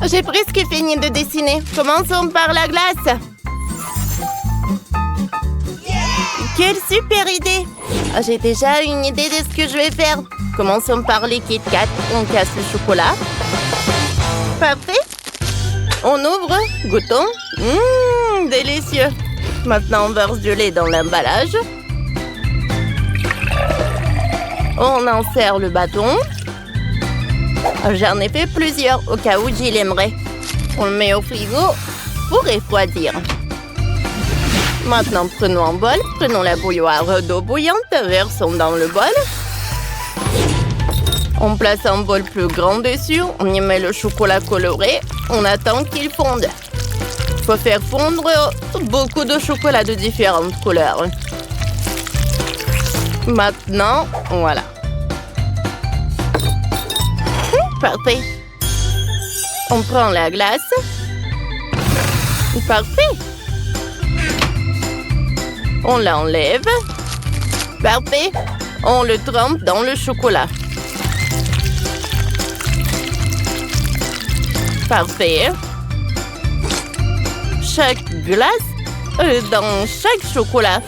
J'ai presque fini de dessiner. Commençons par la glace. Quelle super idée! J'ai déjà une idée de ce que je vais faire. Commençons par les Kit Kat. On casse le chocolat. Parfait. On ouvre. Goûtons. Délicieux. Maintenant, on verse du lait dans l'emballage. On insère le bâton. J'en ai fait plusieurs au cas où Jill aimerait. On le met au frigo pour refroidir. Maintenant, prenons un bol. Prenons la bouilloire d'eau bouillante. Versons dans le bol. On place un bol plus grand dessus. On y met le chocolat coloré. On attend qu'il fonde. Il faut faire fondre beaucoup de chocolat de différentes couleurs. Maintenant, voilà. Parfait. On prend la glace. Parfait. On l'enlève. Parfait. On le trempe dans le chocolat. Parfait. Chaque glace dans chaque chocolat.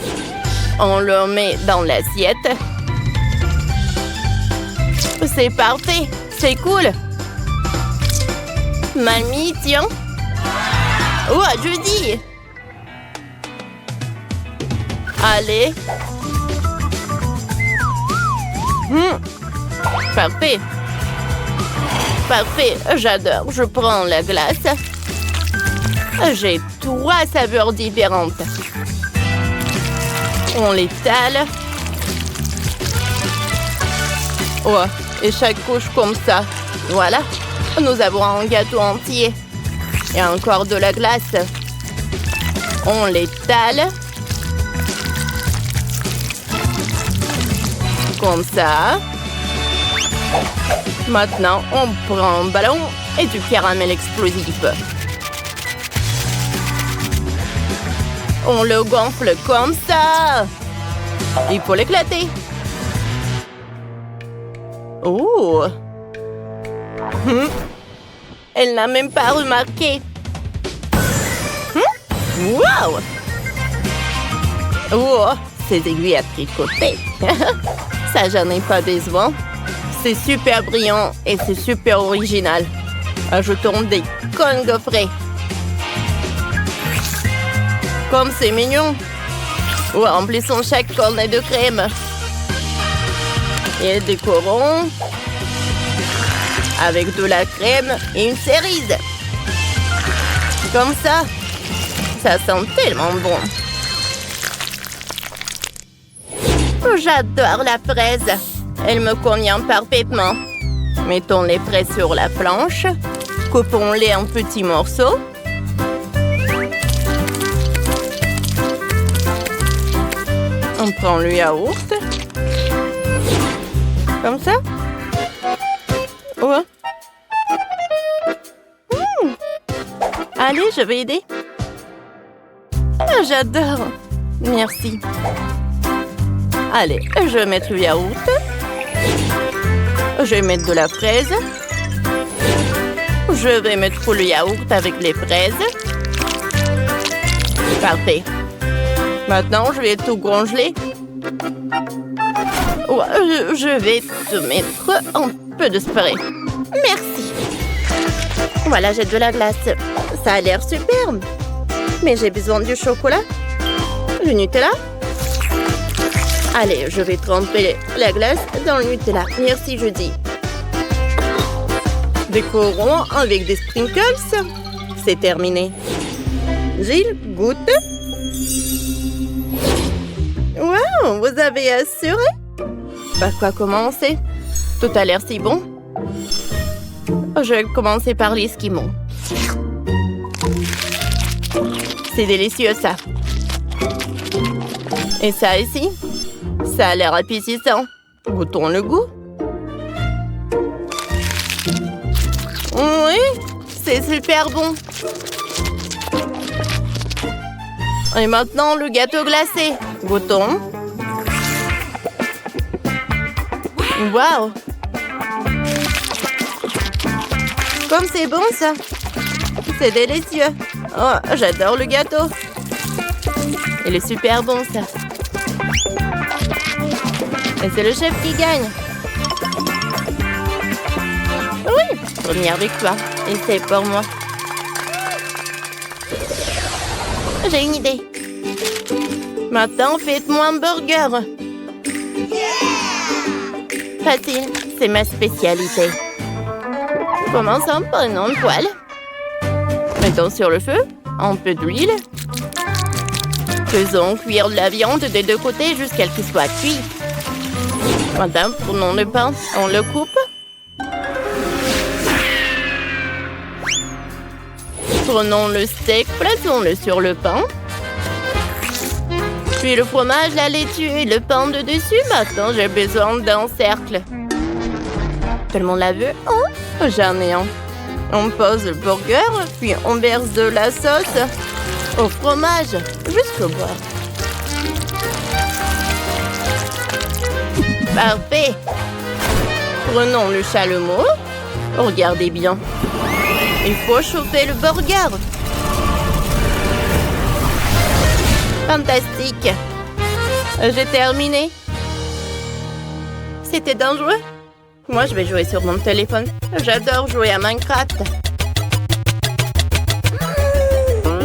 On le met dans l'assiette. C'est parfait. C'est cool. Mamie, tiens. Oh, je dis. Allez. Parfait. Parfait, j'adore. Je prends la glace. J'ai 3 saveurs différentes. On l'étale. Oh, et chaque couche comme ça. Voilà. Nous avons un gâteau entier. Et encore de la glace. On l'étale. Comme ça. Maintenant, on prend un ballon et du caramel explosif. On le gonfle comme ça. Il faut l'éclater. Oh. Elle n'a même pas remarqué. Wow. Oh, ces aiguilles à tricoter. Ça, j'en ai pas besoin. C'est super brillant et c'est super original. Ajoutons des cônes gaufrés. Comme c'est mignon. Ou remplissons chaque cornet de crème. Et décorons avec de la crème et une cerise. Comme ça. Ça sent tellement bon. J'adore la fraise. Elle me convient parfaitement. Mettons les fraises sur la planche. Coupons-les en petits morceaux. On prend le yaourt. Comme ça. Ouais. Allez, je vais aider. J'adore. Merci. Allez, je vais mettre le yaourt. Je vais mettre de la fraise. Je vais mettre le yaourt avec les fraises. Parfait. Maintenant, je vais tout congeler. Je vais te mettre un peu de spray. Merci. Voilà, j'ai de la glace. Ça a l'air superbe. Mais j'ai besoin du chocolat. Le Nutella. Allez, je vais tremper la glace dans le Nutella. Merci, je dis. Décorons avec des sprinkles. C'est terminé. Jill, goûte. Wow, vous avez assuré? Par quoi commencer? Tout a l'air si bon. Je vais commencer par l'esquimau. C'est délicieux, ça. Et ça ici? Ça a l'air appétissant. Goûtons le goût. Oui, c'est super bon. Et maintenant, le gâteau glacé. Goûtons. Waouh! Comme c'est bon, ça. C'est délicieux. Oh, j'adore le gâteau. Il est super bon, ça. Et c'est le chef qui gagne. Oui, première victoire. Et c'est pour moi. J'ai une idée. Maintenant, faites-moi un burger. Facile, c'est ma spécialité. Commençons par une poêle. Mettons sur le feu un peu d'huile. Faisons cuire la viande des deux côtés jusqu'à ce qu'il soit cuit. Maintenant, prenons le pain, on le coupe. Prenons le steak, plaçons-le sur le pain. Puis le fromage, la laitue et le pain de dessus. Maintenant, j'ai besoin d'un cercle. Tout le monde l'a vu? Oh, j'en ai un. On pose le burger, puis on verse de la sauce au fromage jusqu'au bord. Parfait. Prenons le chalumeau. Regardez bien. Il faut chauffer le burger. Fantastique. J'ai terminé. C'était dangereux. Moi, je vais jouer sur mon téléphone. J'adore jouer à Minecraft.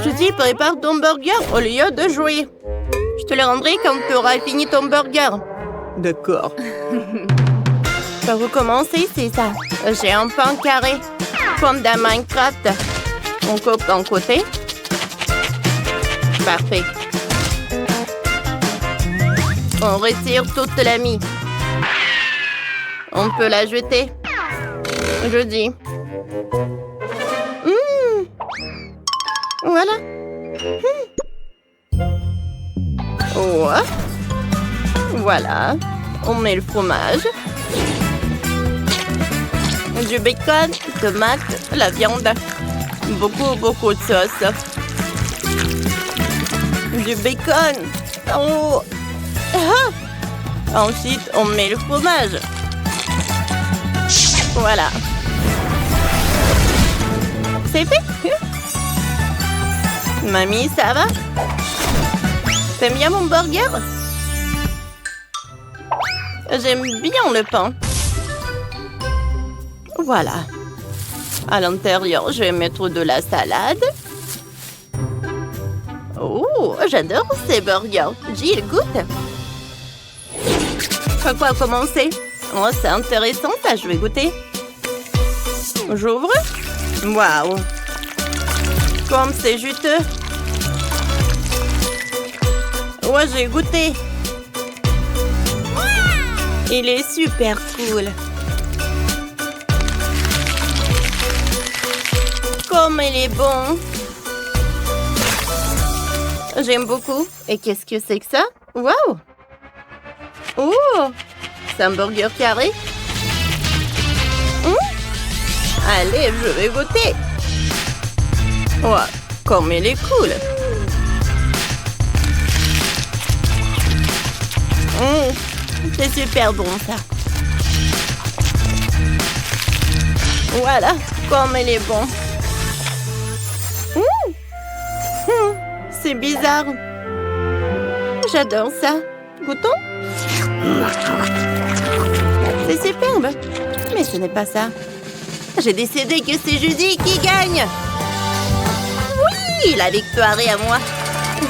Je dis, prépare ton burger au lieu de jouer. Je te le rendrai quand tu auras fini ton burger. D'accord. Pour recommencer, c'est ça. J'ai un pain carré. Comme dans Minecraft. On coupe d'un côté. Parfait. On retire toute la mie. On peut la jeter. Je dis. Voilà. Oh. Voilà. On met le fromage. Du bacon, tomates, la viande. Beaucoup de sauce. Du bacon. Oh. Ah. Ensuite, on met le fromage. Voilà. C'est fait. Mamie, ça va? T'aimes bien mon burger? J'aime bien le pain. Voilà. À l'intérieur, je vais mettre de la salade. Oh, j'adore ces burgers. Gilles, goûte. Par quoi commencer? Oh, c'est intéressant, ça, je vais goûter. J'ouvre. Waouh. Comme c'est juteux. Ouais, j'ai goûté. Il est super cool. Comme il est bon. J'aime beaucoup. Et qu'est-ce que c'est que ça? Waouh. Oh. C'est un burger carré. Allez, je vais goûter. Wow, comme il est cool. C'est super bon, ça. Voilà, comme il est bon. C'est bizarre. J'adore ça. Goûtons. C'est superbe. Mais ce n'est pas ça. J'ai décidé que c'est Judy qui gagne. Oui, la victoire est à moi.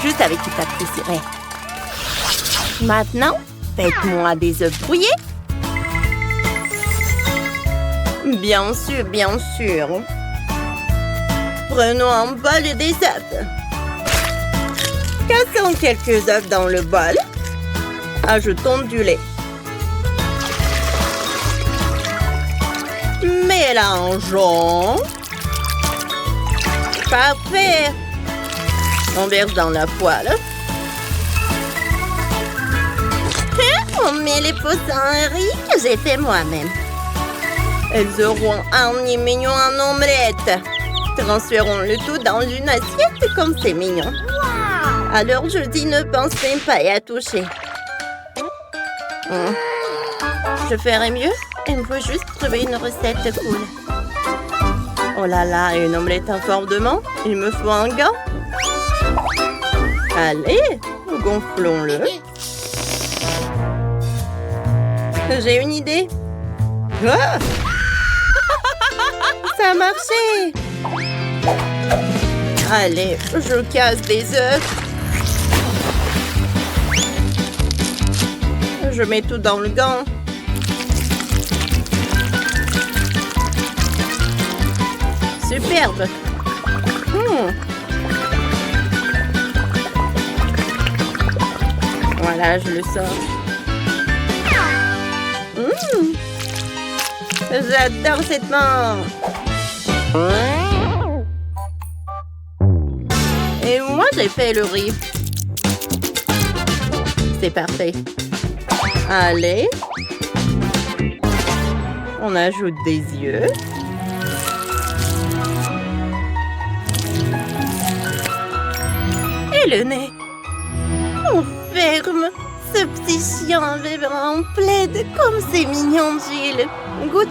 Juste avec qui t'apprécierais. Maintenant, faites-moi des œufs brouillés. Bien sûr, bien sûr. Prenons un bol des œufs. Cassons quelques œufs dans le bol. Ajoutons du lait. Mélangeons. Parfait. On verse dans la poêle. On met les potins à riz que j'ai fait moi-même. Elles auront un nid mignon en omelette. Transférons le tout dans une assiette comme c'est mignon. Alors je dis ne pense même pas à toucher. Je ferai mieux. Il me faut juste trouver une recette cool. Oh là là, une omelette en forme de main. Il me faut un gant. Allez, gonflons-le. J'ai une idée. Ah! Ça a marché. Allez, je casse des œufs. Je mets tout dans le gant. Superbe. Voilà, je le sors. J'adore cette main. Et moi, j'ai fait le riz. C'est parfait. Allez. On ajoute des yeux. Et le nez. On ferme. Ce petit chien bébé en plaide. Comme c'est mignon, Gilles. Goûte.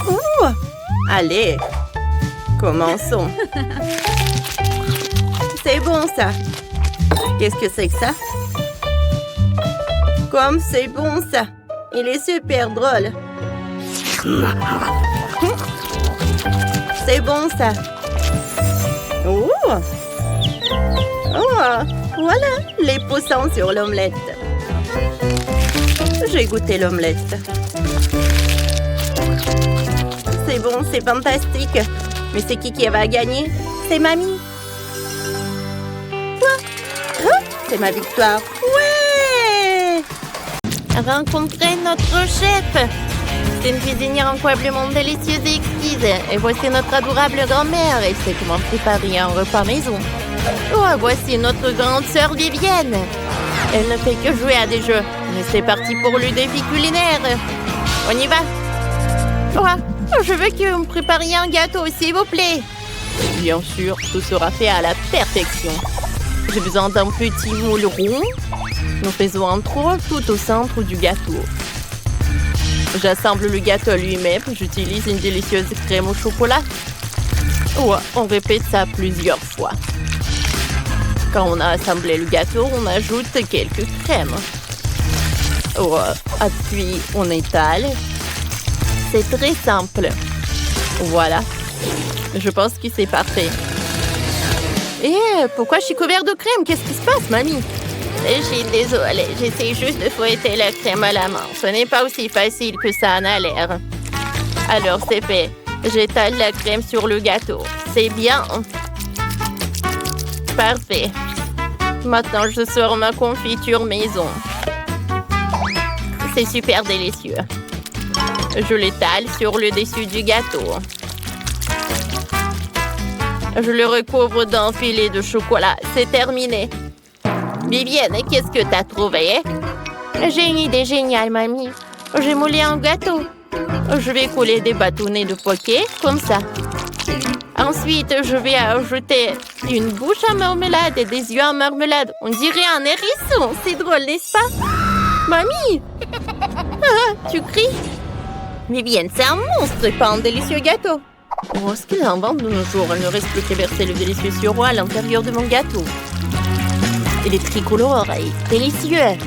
Ouh. Allez. Commençons. C'est bon, ça. Qu'est-ce que c'est que ça? Comme c'est bon, ça. Il est super drôle. C'est bon, ça. Oh! Oh! Voilà, les poussants sur l'omelette. J'ai goûté l'omelette. C'est bon, c'est fantastique. Mais c'est qui va gagner? C'est mamie. Toi? Oh, c'est ma victoire. Ouais! Rencontrez notre chef. C'est une cuisinière incroyablement délicieuse et exquise. Et voici notre adorable grand-mère. Elle sait comment préparer un repas maison. Oh, voici notre grande sœur Vivienne. Elle ne fait que jouer à des jeux. Mais c'est parti pour le défi culinaire. On y va. Oh, je veux que vous me prépariez un gâteau, s'il vous plaît. Bien sûr, tout sera fait à la perfection. J'ai besoin d'un petit moule rond. Nous faisons un trou tout au centre du gâteau. J'assemble le gâteau lui-même. J'utilise une délicieuse crème au chocolat. Ouais, on répète ça plusieurs fois. Quand on a assemblé le gâteau, on ajoute quelques crèmes. Ouais, puis on étale. C'est très simple. Voilà. Je pense que c'est parfait. Et pourquoi je suis couverte de crème? Qu'est-ce qui se passe, mamie? Je suis désolée, j'essaie juste de fouetter la crème à la main. Ce n'est pas aussi facile que ça en a l'air. Alors, c'est fait. J'étale la crème sur le gâteau. C'est bien. Parfait. Maintenant, je sors ma confiture maison. C'est super délicieux. Je l'étale sur le dessus du gâteau. Je le recouvre d'un filet de chocolat. C'est terminé. Vivienne, qu'est-ce que t'as trouvé? J'ai une idée géniale, mamie. J'ai moulé un gâteau. Je vais coller des bâtonnets de poké, comme ça. Ensuite, je vais ajouter une bouche à marmelade et des yeux à marmelade. On dirait un hérisson. C'est drôle, n'est-ce pas? Mamie! Ah, tu cries? Vivienne, c'est un monstre et pas un délicieux gâteau. Oh, ce qu'il invente de nos jours. Il ne reste plus qu'à verser le délicieux sirop à l'intérieur de mon gâteau. Il est tricolore et délicieux.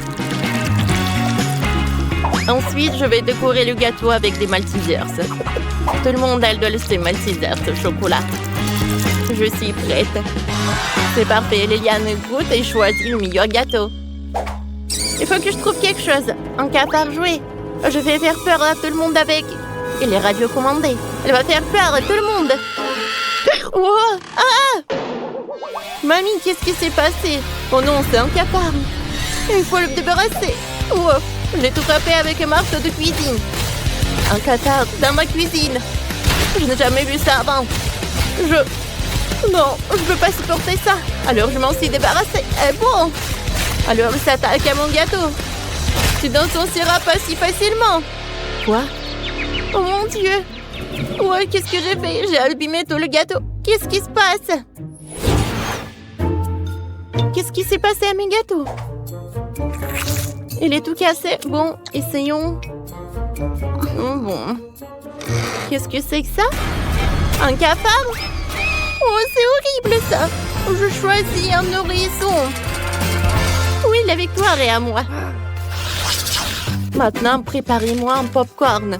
Ensuite, je vais décorer le gâteau avec des Maltesers. Tout le monde adore ces Maltesers au chocolat. Je suis prête. C'est parfait. Liliane goûte et choisit le meilleur gâteau. Il faut que je trouve quelque chose. Un cafard jouet. Je vais faire peur à tout le monde avec. Il est radiocommandé. Elle va faire peur à tout le monde. Oh! Ah! Mamie, qu'est-ce qui s'est passé? Oh non, c'est un cafard. Il faut le débarrasser. Oh! J'ai tout frappé avec un marteau de cuisine. Un cafard dans ma cuisine. Je n'ai jamais vu ça avant. Non, je ne peux pas supporter ça. Alors je m'en suis débarrassée. Et bon. Alors il s'attaque à mon gâteau. Tu n'en sortiras pas si facilement. Quoi? Oh mon Dieu. Ouais, qu'est-ce que j'ai fait? J'ai abîmé tout le gâteau. Qu'est-ce qui se passe? Qu'est-ce qui s'est passé à mes gâteaux? Il est tout cassé. Bon, essayons. bon. Qu'est-ce que c'est que ça? Un cafard? Oh, c'est horrible ça! Je choisis un nourrisson. Oui, la victoire est à moi. Maintenant, préparez-moi un popcorn.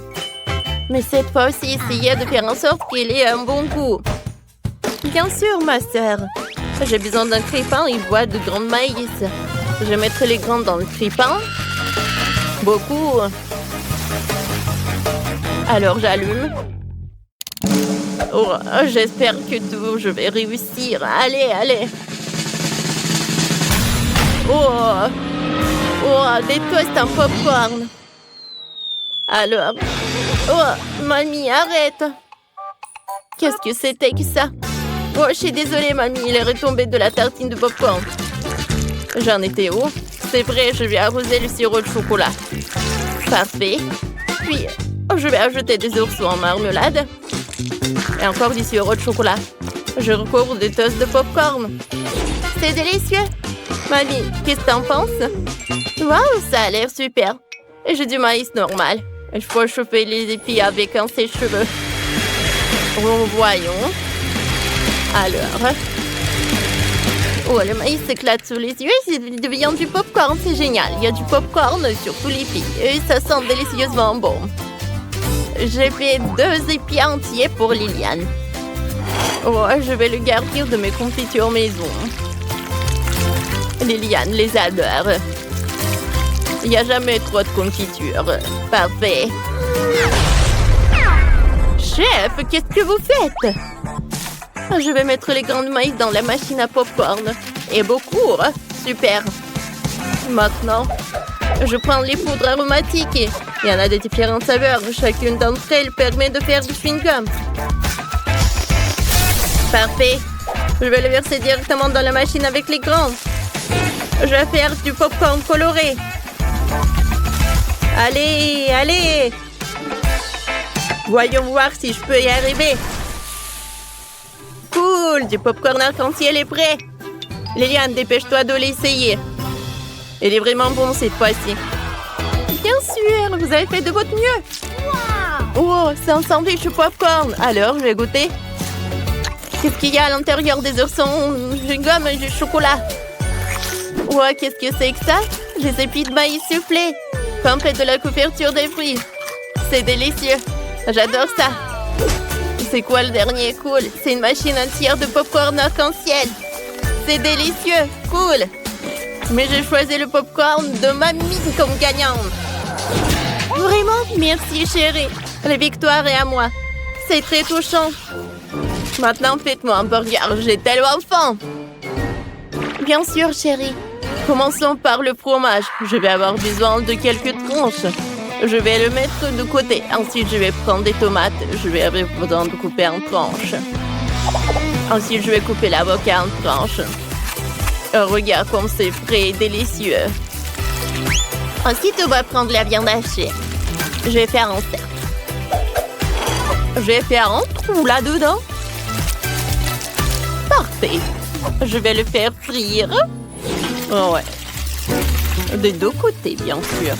Mais cette fois aussi, essayez de faire en sorte qu'il ait un bon goût. Bien sûr, ma sœur. J'ai besoin d'un crépin et bois de grains de maïs. Je mettrai les grains dans le crépin. Beaucoup. Alors, j'allume. Oh, j'espère que je vais réussir. Allez, allez. Oh, des toasts en popcorn. Alors, oh, mamie, arrête. Qu'est-ce que c'était que ça? Oh, je suis désolée, mamie, il est retombé de la tartine de popcorn. J'en étais où? C'est vrai, je vais arroser le sirop de chocolat. Parfait. Puis, je vais ajouter des oursons en marmelade. Et encore du sirop de chocolat. Je recouvre des toasts de popcorn. C'est délicieux. Mamie, qu'est-ce que t'en penses? Waouh, ça a l'air super. Et j'ai du maïs normal. Il faut chauffer les épis avec un sèche-cheveux. Voyons. Alors. Oh, le maïs s'éclate sous les yeux et il devient du popcorn. C'est génial. Il y a du popcorn sur tous les épis. Et ça sent délicieusement bon. J'ai fait 2 épis entiers pour Liliane. Oh, je vais le garnir de mes confitures maison. Liliane les adore. Il n'y a jamais trop de confiture. Parfait. Chef, qu'est-ce que vous faites? Je vais mettre les grains de maïs dans la machine à popcorn. Et beaucoup. Super. Maintenant, je prends les poudres aromatiques. Il y en a de différentes saveurs. Chacune d'entre elles permet de faire du chewing-gum. Parfait. Je vais le verser directement dans la machine avec les grains. Je vais faire du popcorn coloré. Allez, allez! Voyons voir si je peux y arriver. Cool, du popcorn arc-en-ciel est prêt. Liliane, dépêche-toi de l'essayer. Il est vraiment bon cette fois-ci. Bien sûr, vous avez fait de votre mieux. Wow. Oh, c'est un sandwich au popcorn. Alors, je vais goûter. Qu'est-ce qu'il y a à l'intérieur des oursons? Du gomme et du chocolat. Wow, qu'est-ce que c'est que ça? Des épis de maïs soufflés. Complète de la couverture des fruits. C'est délicieux. J'adore ça. C'est quoi le dernier cool? C'est une machine entière de popcorn arc-en-ciel. C'est délicieux. Cool. Mais j'ai choisi le popcorn de mamie comme gagnante. Vraiment? Merci, chérie. La victoire est à moi. C'est très touchant. Maintenant, faites-moi un burger. J'ai tellement faim. Bien sûr, chérie. Commençons par le fromage. Je vais avoir besoin de quelques tranches. Je vais le mettre de côté. Ensuite, je vais prendre des tomates. Je vais avoir besoin de couper en tranches. Ensuite, je vais couper l'avocat en tranches. Regarde comme c'est frais et délicieux. Ensuite, on va prendre la viande hachée. Je vais faire un cercle. Je vais faire un trou là-dedans. Parfait. Je vais le faire frire. Oh ouais. Des 2 côtés, bien sûr.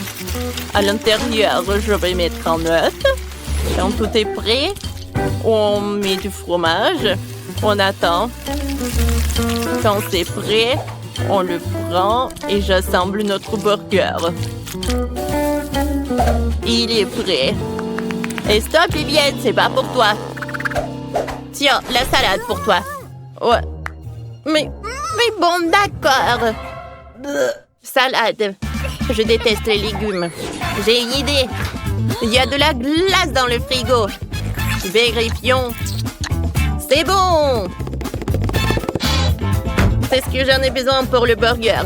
À l'intérieur, je vais mettre un œuf. Quand tout est prêt, on met du fromage. On attend. Quand c'est prêt, on le prend et j'assemble notre burger. Il est prêt. Et stop, Vivienne, c'est pas pour toi. Tiens, la salade pour toi. Ouais. Mais bon, d'accord. Salade. Je déteste les légumes. J'ai une idée. Il y a de la glace dans le frigo. Vérifions. C'est bon. C'est ce que j'en ai besoin pour le burger.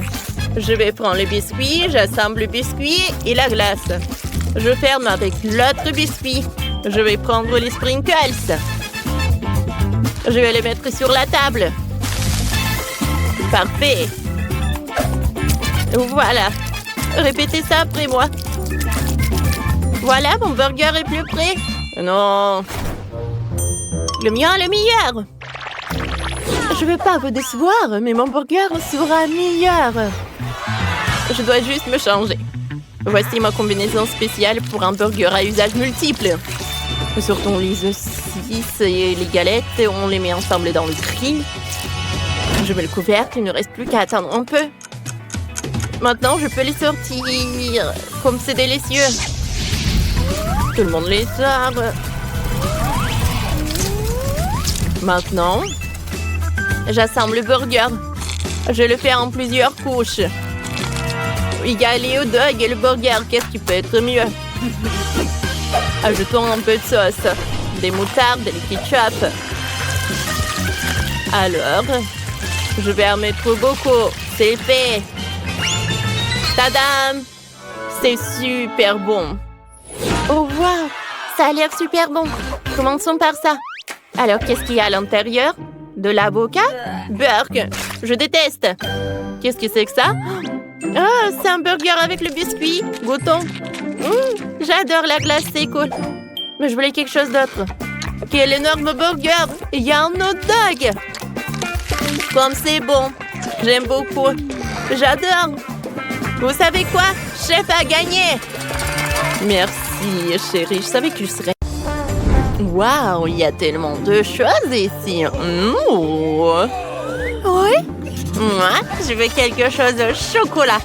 Je vais prendre le biscuit, j'assemble le biscuit et la glace. Je ferme avec l'autre biscuit. Je vais prendre les sprinkles. Je vais les mettre sur la table. Parfait. Voilà. Répétez ça après moi. Voilà, mon burger est plus prêt. Non. Le mien est le meilleur. Je ne veux pas vous décevoir, mais mon burger sera meilleur. Je dois juste me changer. Voici ma combinaison spéciale pour un burger à usage multiple. Sortons les saucisses et les galettes, on les met ensemble dans le grill. Je mets le couvercle, il ne reste plus qu'à attendre un peu. Maintenant, je peux les sortir. Comme c'est délicieux. Tout le monde les sort. Maintenant, j'assemble le burger. Je le fais en plusieurs couches. Il y a les hot dogs et le burger. Qu'est-ce qui peut être mieux? Ajoutons un peu de sauce, des moutardes et du ketchup. Alors, je vais en mettre beaucoup. C'est fait. Tadam! C'est super bon. Oh wow! Ça a l'air super bon. Commençons par ça. Alors, qu'est-ce qu'il y a à l'intérieur? De l'avocat? Burk! Je déteste. Qu'est-ce que c'est que ça? Ah, c'est un burger avec le biscuit. Goûtons. J'adore la glace, c'est cool. Mais je voulais quelque chose d'autre. Quel énorme burger! Il y a un hot dog! Comme c'est bon. J'aime beaucoup. J'adore. Vous savez quoi? Chef a gagné! Merci, chérie. Je savais que je serais... Waouh, il y a tellement de choses ici. Oui? Moi, je veux quelque chose de chocolat.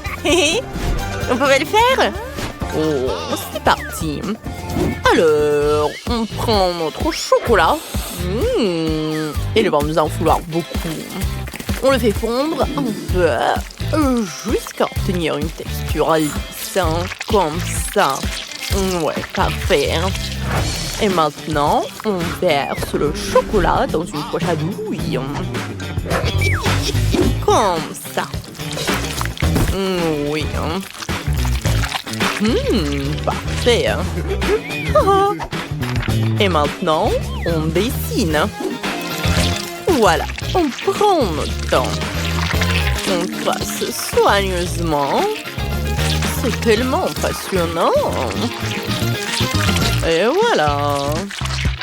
On pouvait le faire? Oh, c'est parti. Alors, on prend notre chocolat. Il va nous en falloir beaucoup. On le fait fondre un peu jusqu'à obtenir une texture lisse, comme ça. Ouais, parfait. Et maintenant, on verse le chocolat dans une poche à douille. Comme ça. Oui. Parfait. Et maintenant, on dessine. Voilà, on prend notre temps. On trace soigneusement. C'est tellement passionnant. Et voilà.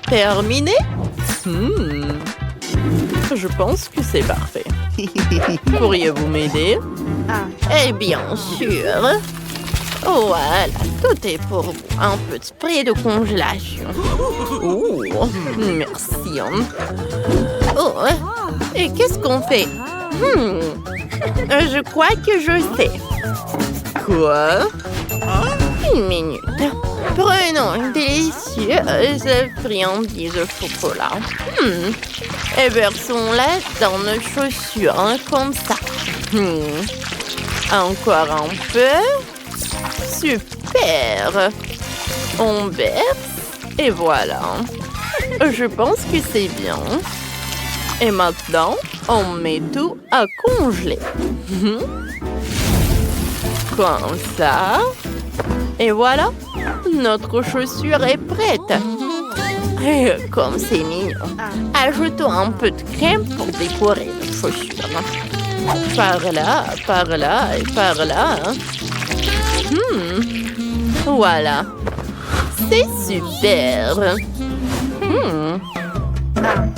Terminé. Je pense que c'est parfait. Pourriez-vous m'aider? Eh bien sûr. Voilà, tout est pour vous. Un peu de spray de congélation. Oh, merci. Oh, et qu'est-ce qu'on fait? Je crois que je sais. Quoi? Une minute. Prenons une délicieuse friandise au chocolat. Et versons-la dans nos chaussures, comme ça. Encore un peu. Super. On verse et voilà. Je pense que c'est bien. Et maintenant, on met tout à congeler. Comme ça. Et voilà, notre chaussure est prête. Et comme c'est mignon, ajoutons un peu de crème pour décorer notre chaussure. Par là et par là. Voilà. C'est super.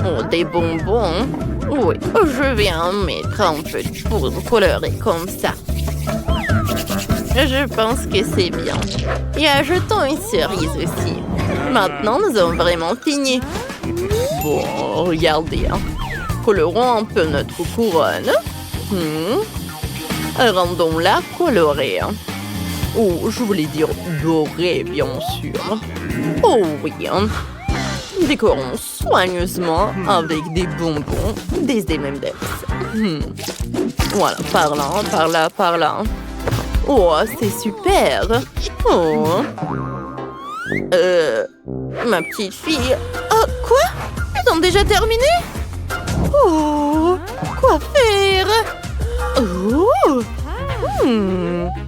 Oh, des bonbons. Oui, je vais en mettre un peu de poudre colorée comme ça. Je pense que c'est bien. Et ajoutons une cerise aussi. Maintenant, nous avons vraiment fini. Bon, regardez. Colorons un peu notre couronne. Rendons-la colorée. Oh, je voulais dire dorée, bien sûr. Oh oui. Décorons soigneusement avec des bonbons, des M&M's. Voilà, par là. Oh, c'est super. Oh. Ma petite fille. Oh, quoi? Ils ont déjà terminé? Oh, quoi faire? Oh.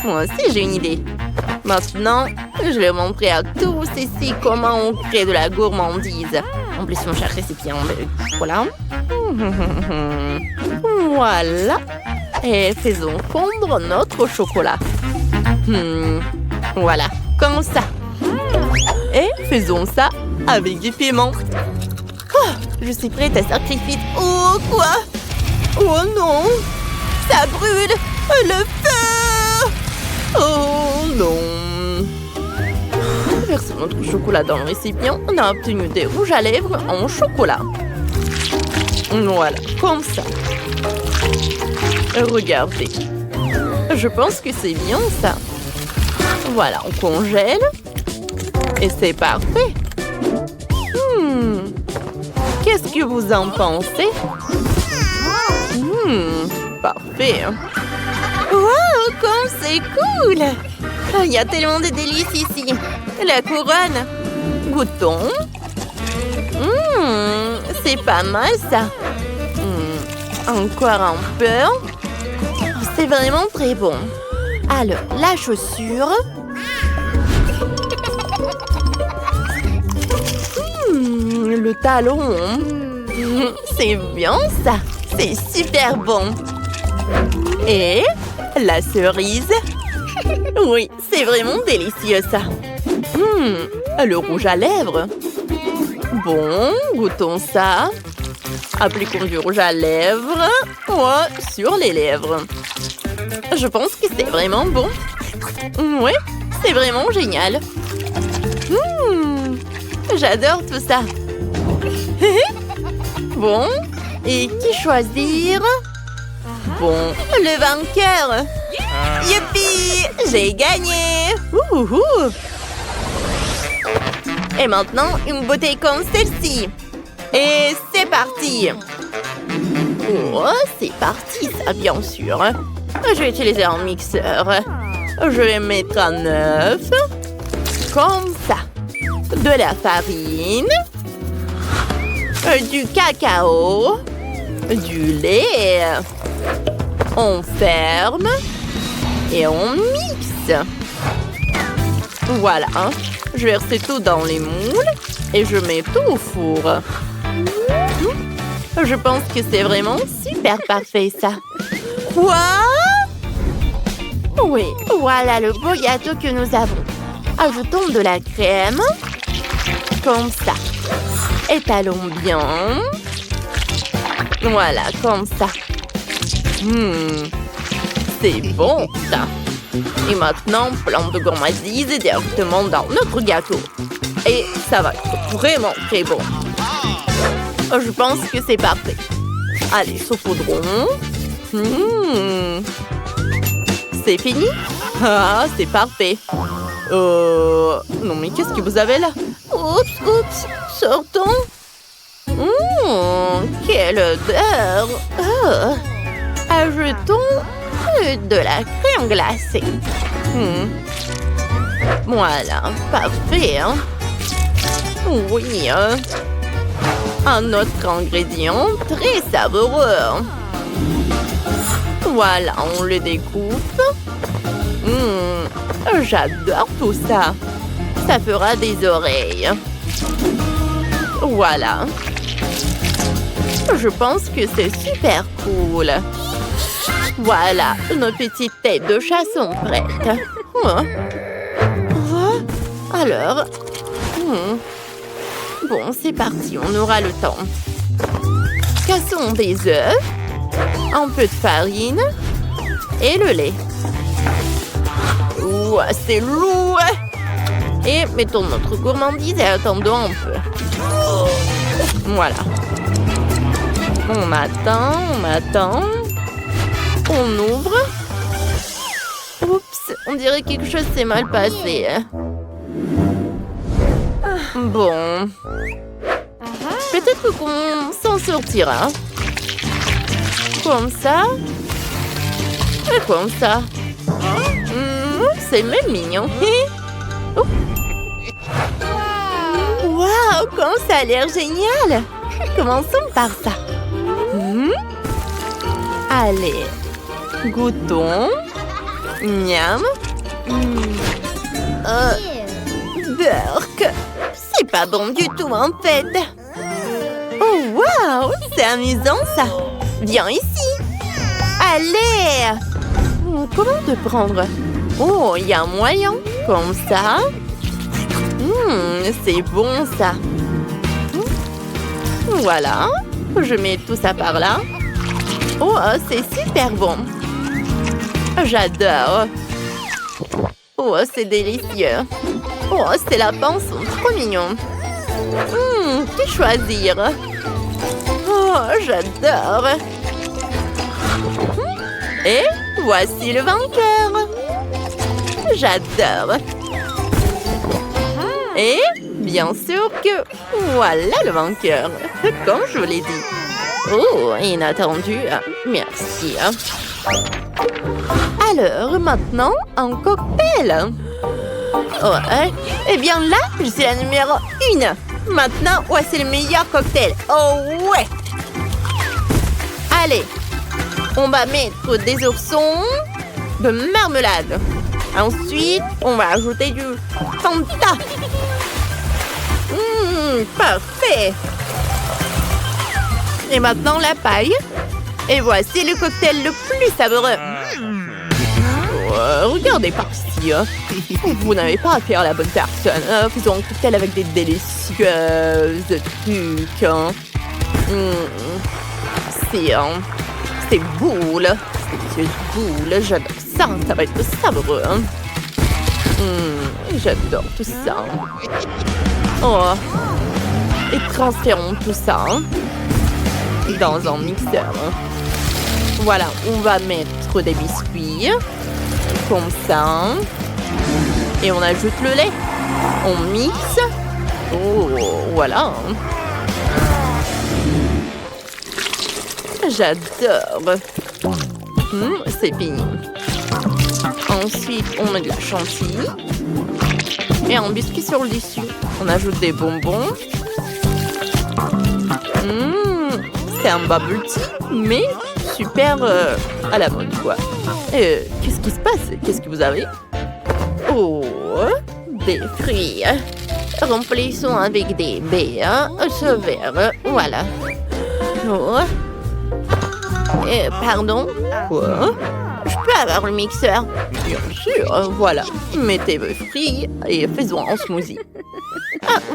Moi aussi, j'ai une idée. Maintenant, je vais montrer à tous ici comment on crée de la gourmandise. En plus, mon cher récipient. Voilà. Voilà. Et faisons fondre notre chocolat. Voilà, comme ça. Et faisons ça avec du piment. Oh, je suis prête à sacrifier. Oh, quoi? Oh non! Ça brûle! Le feu! Oh non! verser notre chocolat dans le récipient, on a obtenu des rouges à lèvres en chocolat. Voilà, comme ça. Regardez. Je pense que c'est bien ça. Voilà, on congèle. Et c'est parfait. Qu'est-ce que vous en pensez? Parfait. Wow, comme c'est cool! Il y a tellement de délices ici. La couronne. Goûtons. C'est pas mal ça. Encore un peu. C'est vraiment très bon. Alors, la chaussure. Le talon. C'est bien ça. C'est super bon. Et la cerise. Oui, c'est vraiment délicieux ça. Le rouge à lèvres. Bon, goûtons ça. Appliquons du rouge à lèvres. Sur les lèvres. Je pense que c'est vraiment bon. Oui, c'est vraiment génial. J'adore tout ça. Bon, et qui choisir? Bon, le vainqueur. Youpi, j'ai gagné. Et maintenant, une bouteille comme celle-ci. Et c'est parti. C'est parti ça, bien sûr. Je vais utiliser un mixeur. Je vais mettre un œuf. Comme ça. De la farine. Du cacao. Du lait. On ferme. Et on mixe. Voilà. Je verse tout dans les moules. Et je mets tout au four. Je pense que c'est vraiment super parfait ça. Quoi? Oui, voilà le beau gâteau que nous avons. Ajoutons de la crème. Comme ça. Étalons bien. Voilà, comme ça. C'est bon ça. Et maintenant, plein de gourmandise directement dans notre gâteau. Et ça va être vraiment très bon. Je pense que c'est parfait. Allez, saupoudrons. C'est fini? Ah, c'est parfait. Non, mais qu'est-ce que vous avez là? Oups, sortons. Quelle odeur. Ajoutons de la crème glacée. Voilà, parfait. Oui, un autre ingrédient très savoureux. Voilà, on le découpe. J'adore tout ça. Ça fera des oreilles. Voilà. Je pense que c'est super cool. Voilà, nos petites têtes de chat sont prêtes. Alors, bon, c'est parti, on aura le temps. Cassons des œufs, un peu de farine et le lait. C'est lourd. Et mettons notre gourmandise et attendons un peu. Voilà. On attend. On ouvre. Oups, on dirait que quelque chose s'est mal passé. Bon. Peut-être qu'on s'en sortira. Comme ça. Et comme ça. C'est même mignon. Waouh, comme ça a l'air génial. Commençons par ça. Allez, goûtons. Miam. Burk. C'est pas bon du tout en fait. Oh waouh, c'est amusant ça. Viens ici. Allez. Comment te prendre? Oh, il y a un moyen. Comme ça. C'est bon ça. Voilà. Je mets tout ça par là. Oh, c'est super bon. J'adore. Oh, c'est délicieux. Oh, ces lapins sont trop mignons. Que choisir? Oh, j'adore. Et voici le vainqueur. J'adore. Et bien sûr que voilà le vainqueur. Comme je vous l'ai dit. Oh, inattendu. Merci. Alors, maintenant, un cocktail. Ouais. Eh bien là, je suis la numéro 1. Maintenant, voici le meilleur cocktail. Oh ouais. Allez, on va mettre des oursons de marmelade. Ensuite, on va ajouter du Fanta. Parfait. Et maintenant, la paille. Et voici le cocktail le plus savoureux. Regardez par-ci. Vous n'avez pas affaire à la bonne personne. Faisons un cocktail avec des délicieuses trucs. C'est boule. C'est délicieuses boules. J'adore ça. Ça va être savoureux. J'adore tout ça. Oh. Et transférons tout ça dans un mixeur. Voilà, on va mettre des biscuits. Comme ça. Et on ajoute le lait. On mixe. Oh, voilà. J'adore. C'est fini. Ensuite, on met de la chantilly. Et un biscuit sur le dessus. On ajoute des bonbons. C'est un bubble tea, mais super à la mode, quoi. Qu'est-ce qui se passe? Qu'est-ce que vous avez? Oh, des fruits. Remplissons avec des baies. Ce verre, voilà. Oh. Pardon? Quoi? Je peux avoir le mixeur? Bien sûr, voilà. Mettez vos fruits et faisons un smoothie.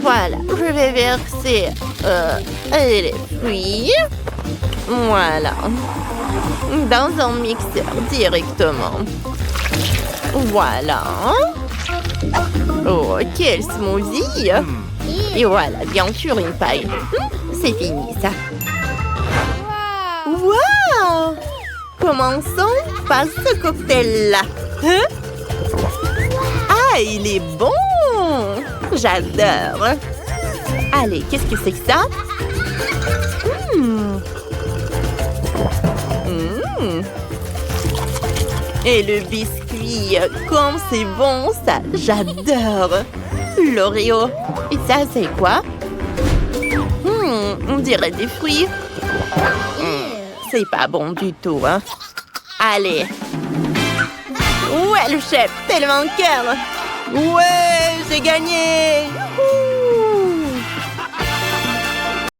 Voilà, je vais verser les fruits. Voilà. Dans un mixeur directement. Voilà. Oh, quel smoothie! Et voilà, bien sûr, une paille. C'est fini, ça. Wow! Commençons par ce cocktail-là. Ah, il est bon! J'adore. Allez, qu'est-ce que c'est que ça? Et le biscuit, comme c'est bon, ça, j'adore. L'Oreo. Et ça, c'est quoi? On dirait des fruits. C'est pas bon du tout, hein. Allez. Ouais, le chef, t'es le vainqueur. Ouais, j'ai gagné.